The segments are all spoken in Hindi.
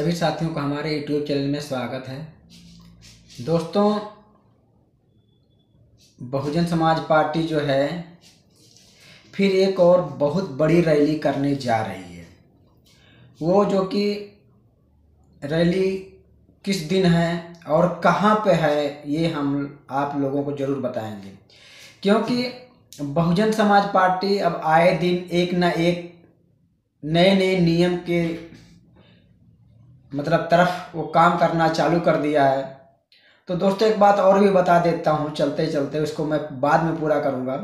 सभी साथियों का हमारे यूट्यूब चैनल में स्वागत है। दोस्तों, बहुजन समाज पार्टी जो है फिर एक और बहुत बड़ी रैली करने जा रही है। वो जो कि रैली किस दिन है और कहाँ पे है ये हम आप लोगों को ज़रूर बताएंगे, क्योंकि बहुजन समाज पार्टी अब आए दिन एक न एक नए नए नियम के तरफ वो काम करना चालू कर दिया है। तो दोस्तों, एक बात और भी बता देता हूँ चलते चलते, उसको मैं बाद में पूरा करूँगा।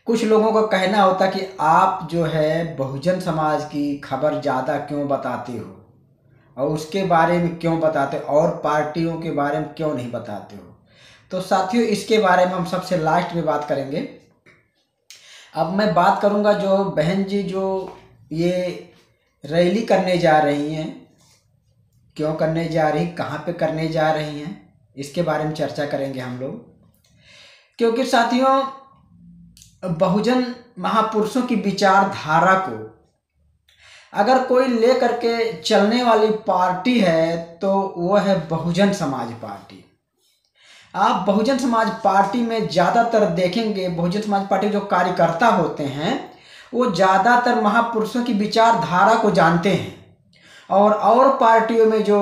कुछ लोगों का कहना होता कि आप जो है बहुजन समाज की खबर ज़्यादा क्यों बताते हो और उसके बारे में क्यों बताते हो और पार्टियों के बारे में क्यों नहीं बताते हो। तो साथियों, इसके बारे में हम सबसे लास्ट में बात करेंगे। अब मैं बात करूँगा जो बहन जी जो ये रैली करने जा रही हैं, क्यों करने जा रही, कहाँ पे करने जा रही हैं, इसके बारे में चर्चा करेंगे हम लोग। क्योंकि साथियों, बहुजन महापुरुषों की विचारधारा को अगर कोई ले करके चलने वाली पार्टी है तो वो है बहुजन समाज पार्टी। आप बहुजन समाज पार्टी में ज़्यादातर देखेंगे, बहुजन समाज पार्टी जो कार्यकर्ता होते हैं वो ज़्यादातर महापुरुषों की विचारधारा को जानते हैं, और पार्टियों में जो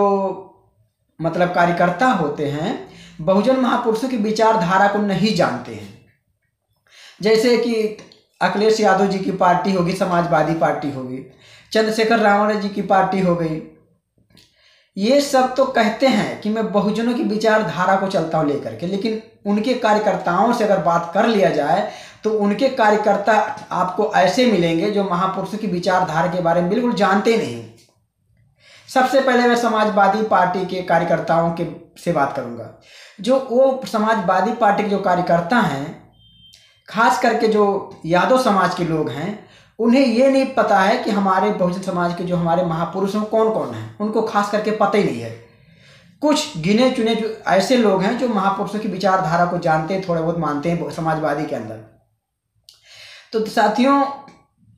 कार्यकर्ता होते हैं बहुजन महापुरुषों की विचारधारा को नहीं जानते हैं। जैसे कि अखिलेश यादव जी की पार्टी होगी, समाजवादी पार्टी होगी, चंद्रशेखर रावण जी की पार्टी हो गई। ये सब तो कहते हैं कि मैं बहुजनों की विचारधारा को चलता हूँ लेकर के, लेकिन उनके कार्यकर्ताओं से अगर बात कर लिया जाए तो उनके कार्यकर्ता आपको ऐसे मिलेंगे जो महापुरुषों की विचारधारा के बारे में बिल्कुल जानते नहीं। सबसे पहले मैं समाजवादी पार्टी के कार्यकर्ताओं के से बात करूंगा। जो वो समाजवादी पार्टी के जो कार्यकर्ता हैं, खास करके जो यादव समाज के लोग हैं, उन्हें ये नहीं पता है कि हमारे बहुजन समाज के जो हमारे महापुरुष हैं कौन कौन हैं। उनको खास करके पता ही नहीं है। कुछ गिने चुने जो ऐसे लोग हैं जो महापुरुषों की विचारधारा को जानते हैं, थोड़े बहुत मानते हैं समाजवादी के अंदर। तो साथियों,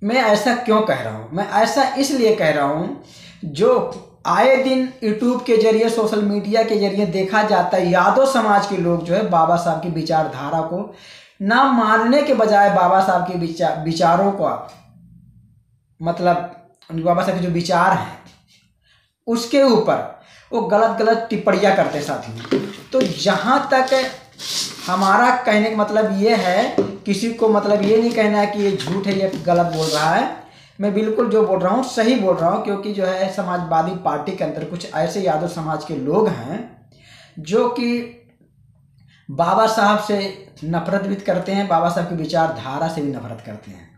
मैं ऐसा क्यों कह रहा हूँ? मैं ऐसा इसलिए कह रहा हूँ, जो आए दिन यूट्यूब के जरिए, सोशल मीडिया के जरिए देखा जाता है, यादव समाज के लोग जो है बाबा साहब की विचारधारा को ना मानने के बजाय बाबा साहब के विचारों को बाबा साहब के जो विचार हैं उसके ऊपर वो गलत गलत टिप्पणियाँ करते हैं साथियों। तो जहाँ तक हमारा कहने का मतलब ये है, किसी को ये नहीं कहना है कि ये झूठ है, ये गलत बोल रहा है। मैं बिल्कुल जो बोल रहा हूँ सही बोल रहा हूँ, क्योंकि जो है समाजवादी पार्टी के अंदर कुछ ऐसे यादव समाज के लोग हैं जो कि बाबा साहब से नफरत भी करते हैं, बाबा साहब की विचारधारा से भी नफरत करते हैं।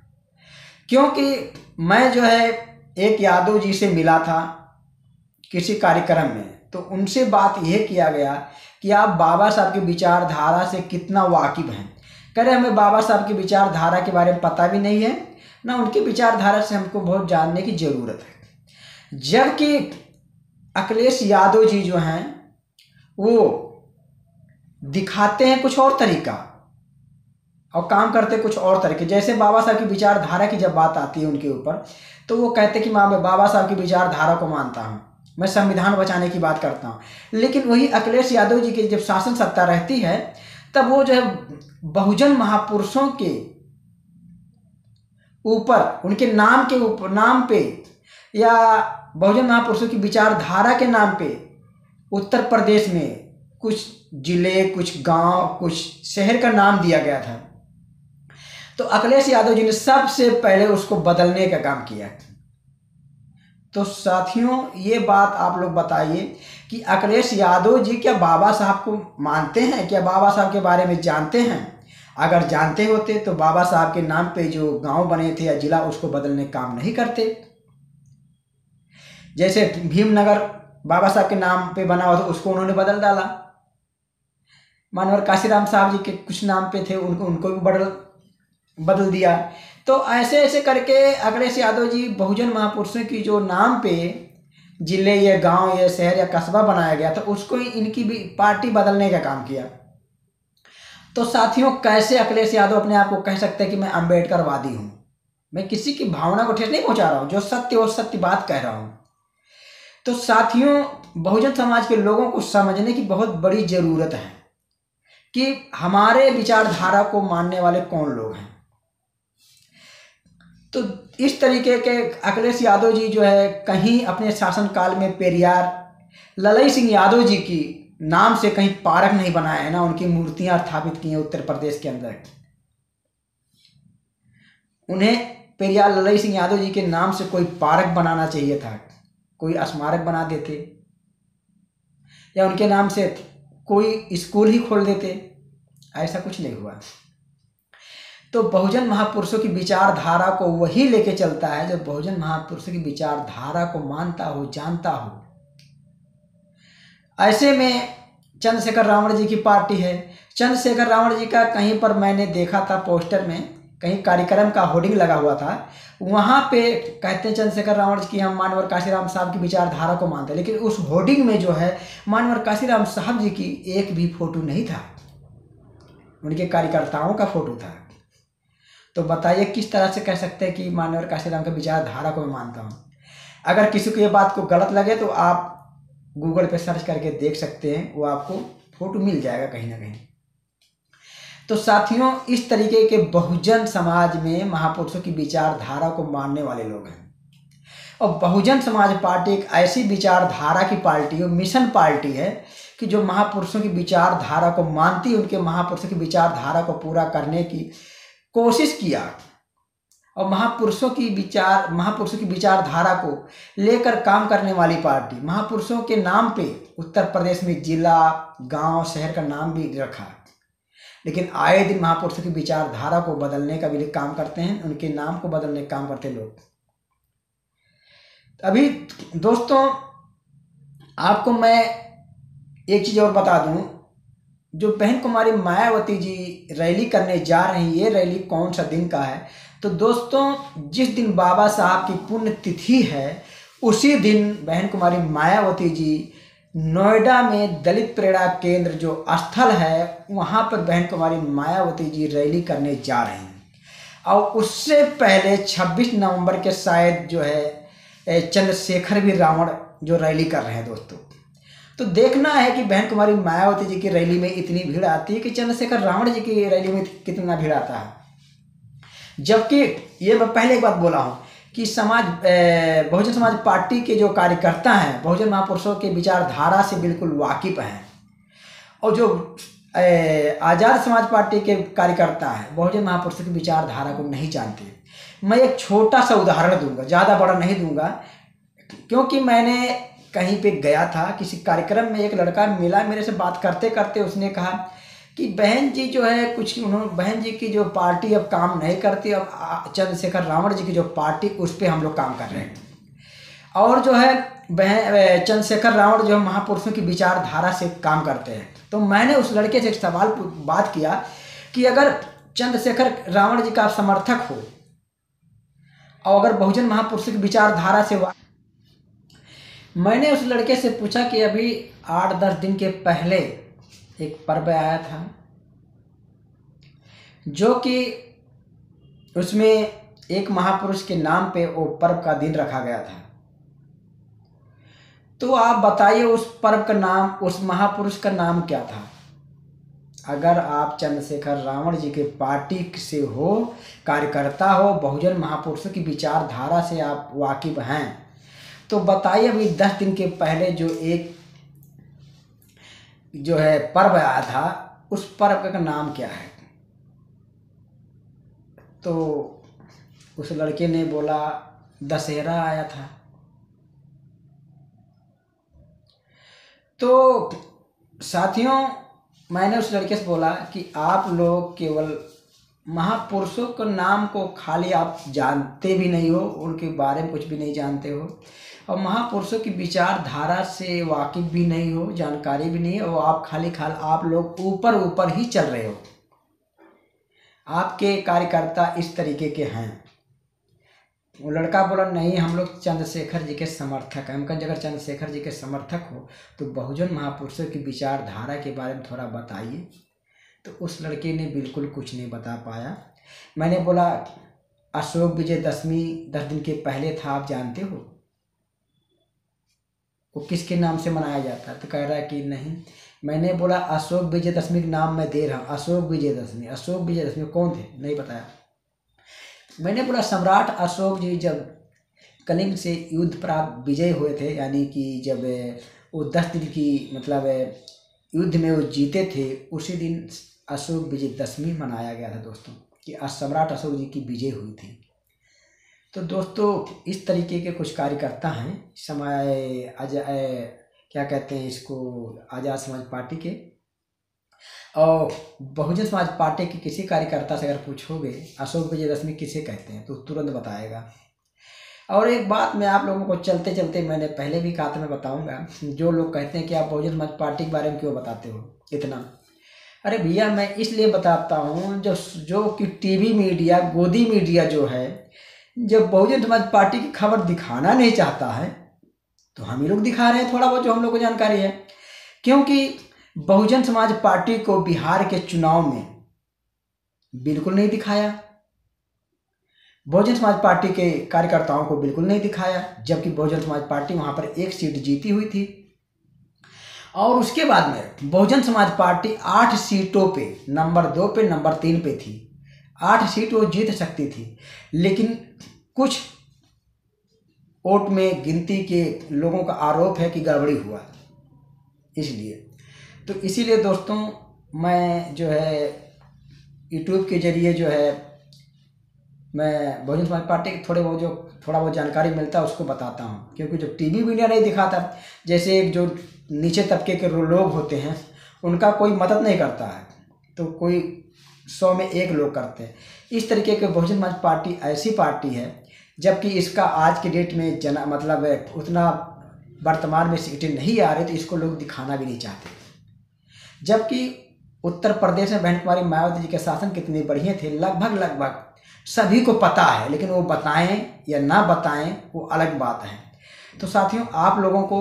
क्योंकि मैं जो है एक यादव जी से मिला था किसी कार्यक्रम में, तो उनसे बात यह किया गया कि आप बाबा साहब की विचारधारा से कितना वाकिफ़ हैं। कह रहे हमें बाबा साहब की विचारधारा के बारे में पता भी नहीं है, ना उनकी विचारधारा से हमको बहुत जानने की ज़रूरत है। जबकि अखिलेश यादव जी जो हैं वो दिखाते हैं कुछ और तरीका और काम करते कुछ और तरीके। जैसे बाबा साहब की विचारधारा की जब बात आती है उनके ऊपर, तो वो कहते कि मैं बाबा साहब की विचारधारा को मानता हूँ, मैं संविधान बचाने की बात करता हूँ। लेकिन वही अखिलेश यादव जी की जब शासन सत्ता रहती है तब वो जो है बहुजन महापुरुषों के ऊपर, उनके नाम के ऊपर, नाम पे, या बहुजन महापुरुषों की विचारधारा के नाम पे उत्तर प्रदेश में कुछ जिले, कुछ गांव, कुछ शहर का नाम दिया गया था। तो अखिलेश यादव जी ने सबसे पहले उसको बदलने का काम किया। तो साथियों, ये बात आप लोग बताइए कि अखिलेश यादव जी क्या बाबा साहब को मानते हैं? क्या बाबा साहब के बारे में जानते हैं? अगर जानते होते तो बाबा साहब के नाम पे जो गांव बने थे या जिला, उसको बदलने का काम नहीं करते। जैसे भीमनगर बाबा साहब के नाम पे बना हुआ था, उसको उन्होंने बदल डाला। मानवर काशीराम साहब जी के कुछ नाम पे थे, उनको भी बदल दिया। तो ऐसे ऐसे करके अखिलेश यादव जी बहुजन महापुरुषों की जो नाम पे जिले या गांव या शहर या कस्बा बनाया गया था, उसको इनकी भी पार्टी बदलने का काम किया। तो साथियों, कैसे अखिलेश यादव अपने आप को कह सकते हैं कि मैं अम्बेडकरवादी हूँ? मैं किसी की भावना को ठेस नहीं पहुँचा रहा हूँ, जो सत्य वो सत्य बात कह रहा हूँ। तो साथियों, बहुजन समाज के लोगों को समझने की बहुत बड़ी ज़रूरत है कि हमारे विचारधारा को मानने वाले कौन लोग हैं। तो इस तरीके के अखिलेश यादव जी जो है कहीं अपने शासनकाल में पेरियार ललई सिंह यादव जी की नाम से कहीं पार्क नहीं बनाए हैं ना, उनकी मूर्तियां स्थापित की हैं उत्तर प्रदेश के अंदर। उन्हें पेरियार ललई सिंह यादव जी के नाम से कोई पार्क बनाना चाहिए था, कोई स्मारक बना देते या उनके नाम से कोई स्कूल ही खोल देते। ऐसा कुछ नहीं हुआ। तो बहुजन महापुरुषों की विचारधारा को वही लेके चलता है जो बहुजन महापुरुषों की विचारधारा को मानता हो, जानता हो। ऐसे में चंद्रशेखर रावण जी की पार्टी है। चंद्रशेखर रावण जी का कहीं पर मैंने देखा था पोस्टर में, कहीं कार्यक्रम का होर्डिंग लगा हुआ था, वहाँ पे कहते हैं चंद्रशेखर रावण जी की हम मानवर काशीराम साहब की विचारधारा को मानते हैं, लेकिन उस होर्डिंग में जो है मानवर काशीराम साहब जी की एक भी फोटो नहीं था, उनके कार्यकर्ताओं का फोटो था। तो बताइए किस तरह से कह सकते हैं कि मानवर काशीराम की विचारधारा को मैं मानता हूँ। अगर किसी को ये बात को गलत लगे तो आप गूगल पे सर्च करके देख सकते हैं, वो आपको फोटो मिल जाएगा कहीं ना कहीं। तो साथियों, इस तरीके के बहुजन समाज में महापुरुषों की विचारधारा को मानने वाले लोग हैं। और बहुजन समाज पार्टी एक ऐसी विचारधारा की पार्टी है, मिशन पार्टी है कि जो महापुरुषों की विचारधारा को मानती है, उनके महापुरुषों की विचारधारा को पूरा करने की कोशिश किया और महापुरुषों की विचारधारा को लेकर काम करने वाली पार्टी। महापुरुषों के नाम पे उत्तर प्रदेश में जिला, गांव, शहर का नाम भी रखा, लेकिन आए दिन महापुरुषों की विचारधारा को बदलने का भी काम करते हैं, उनके नाम को बदलने का काम करते लोग। अभी दोस्तों आपको मैं एक चीज़ और बता दूं, जो बहन कुमारी मायावती जी रैली करने जा रही है, ये रैली कौन सा दिन का है? तो दोस्तों, जिस दिन बाबा साहब की पुण्य तिथि है उसी दिन बहन कुमारी मायावती जी नोएडा में दलित प्रेरणा केंद्र जो स्थल है वहाँ पर बहन कुमारी मायावती जी रैली करने जा रही हैं। और उससे पहले 26 नवंबर के शायद जो है चंद्रशेखर भी रावण जो रैली कर रहे हैं दोस्तों। तो देखना है कि बहन कुमारी मायावती जी की रैली में इतनी भीड़ आती है कि चंद्रशेखर रावण जी की रैली में कितना भीड़ आता है। जबकि ये मैं पहले एक बात बोला हूँ कि बहुजन समाज पार्टी के जो कार्यकर्ता हैं बहुजन महापुरुषों के विचारधारा से बिल्कुल वाकिफ हैं, और जो आज़ाद समाज पार्टी के कार्यकर्ता हैं बहुजन महापुरुषों की विचारधारा को नहीं जानते। मैं एक छोटा सा उदाहरण दूंगा, ज़्यादा बड़ा नहीं दूंगा, क्योंकि मैंने कहीं पे गया था किसी कार्यक्रम में, एक लड़का मिला मेरे से, बात करते करते उसने कहा कि बहन जी जो है कुछ, उन्होंने बहन जी की जो पार्टी अब काम नहीं करती, अब चंद्रशेखर रावण जी की जो पार्टी उस पर हम लोग काम कर रहे हैं। और जो है चंद्रशेखर रावण जो है महापुरुषों की विचारधारा से काम करते हैं। तो मैंने उस लड़के से एक सवाल बात किया कि अगर चंद्रशेखर रावण जी का समर्थक हो और अगर बहुजन महापुरुषों की विचारधारा से, मैंने उस लड़के से पूछा कि अभी 8-10 दिन के पहले एक पर्व आया था जो कि उसमें एक महापुरुष के नाम पे वो पर्व का दिन रखा गया था, तो आप बताइए उस पर्व का नाम, उस महापुरुष का नाम क्या था? अगर आप चंद्रशेखर रावण जी के पार्टी से हो, कार्यकर्ता हो, बहुजन महापुरुषों की विचारधारा से आप वाकिफ हैं, तो बताइए अभी 10 दिन के पहले जो एक जो है पर्व आया था, उस पर्व का नाम क्या है? तो उस लड़के ने बोला दशहरा आया था। तो साथियों, मैंने उस लड़के से बोला कि आप लोग केवल महापुरुषों के नाम को खाली आप जानते भी नहीं हो, उनके बारे में कुछ भी नहीं जानते हो, और महापुरुषों की विचारधारा से वाकिफ भी नहीं हो, जानकारी भी नहीं है, और आप आप लोग ऊपर ऊपर ही चल रहे हो। आपके कार्यकर्ता इस तरीके के हैं। वो लड़का बोला नहीं, हम लोग चंद्रशेखर जी के समर्थक हैं। हमका अगर चंद्रशेखर जी के समर्थक हो तो बहुजन महापुरुषों की विचारधारा के बारे में थोड़ा बताइए। तो उस लड़के ने बिल्कुल कुछ नहीं बता पाया। मैंने बोला अशोक विजयदशमी 10 दिन के पहले था, आप जानते हो? वो किसके नाम से मनाया जाता है? तो कह रहा है कि नहीं, मैंने बोला अशोक विजयदशमी का नाम मैं दे रहा हूँ, अशोक विजयदशमी। अशोक विजयदशमी कौन थे? नहीं बताया। मैंने बोला सम्राट अशोक जी जब कलिंग से युद्ध प्राप्त विजय हुए थे, यानी कि जब वो 10 दिन की मतलब युद्ध में वो जीते थे, उसी दिन अशोक विजयदशमी मनाया गया था दोस्तों, कि सम्राट अशोक जी की विजय हुई थी। तो दोस्तों इस तरीके के कुछ कार्यकर्ता हैं समय क्या कहते हैं इसको, आज़ाद समाज पार्टी के। और बहुजन समाज पार्टी के किसी कार्यकर्ता से अगर पूछोगे अशोक विजयदशमी किसे कहते हैं तो तुरंत बताएगा। और एक बात मैं आप लोगों को चलते चलते, मैंने पहले भी कहा था, मैं बताऊंगा। जो लोग कहते हैं कि आप बहुजन समाज पार्टी के बारे में क्यों बताते हो इतना, अरे भैया मैं इसलिए बताता हूँ जो कि टीवी मीडिया, गोदी मीडिया जो है, जब बहुजन समाज पार्टी की खबर दिखाना नहीं चाहता है तो हम ही लोग दिखा रहे हैं थोड़ा बहुत जो हम लोग को जानकारी है। क्योंकि बहुजन समाज पार्टी को बिहार के चुनाव में बिल्कुल नहीं दिखाया, बहुजन समाज पार्टी के कार्यकर्ताओं को बिल्कुल नहीं दिखाया, जबकि बहुजन समाज पार्टी वहां पर 1 सीट जीती हुई थी। और उसके बाद में बहुजन समाज पार्टी 8 सीटों पे, नंबर 2 पे, नंबर 3 पे थी। 8 सीट वो जीत सकती थी, लेकिन कुछ वोट में गिनती के लोगों का आरोप है कि गड़बड़ी हुआ, इसलिए। तो इसीलिए दोस्तों मैं जो है यूट्यूब के जरिए जो है मैं बहुजन समाज पार्टी की थोड़ा बहुत जानकारी मिलता है उसको बताता हूँ। क्योंकि जो टीवी मीडिया नहीं दिखाता, जैसे एक जो नीचे तबके के लोग होते हैं उनका कोई मदद नहीं करता है, तो कोई 100 में 1 लोग करते हैं। इस तरीके के बहुजन समाज पार्टी ऐसी पार्टी है, जबकि इसका आज के डेट में मतलब उतना वर्तमान में सीटें नहीं आ रही, तो इसको लोग दिखाना भी नहीं चाहते। जबकि उत्तर प्रदेश में बहन कुमारी मायावती जी के शासन कितने बढ़िया थे, लगभग सभी को पता है, लेकिन वो बताएं या ना बताएं वो अलग बात है। तो साथियों आप लोगों को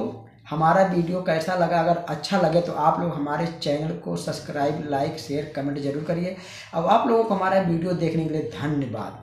हमारा वीडियो कैसा लगा? अगर अच्छा लगे तो आप लोग हमारे चैनल को सब्सक्राइब, लाइक, शेयर, कमेंट जरूर करिए। अब आप लोगों को हमारा वीडियो देखने के लिए धन्यवाद।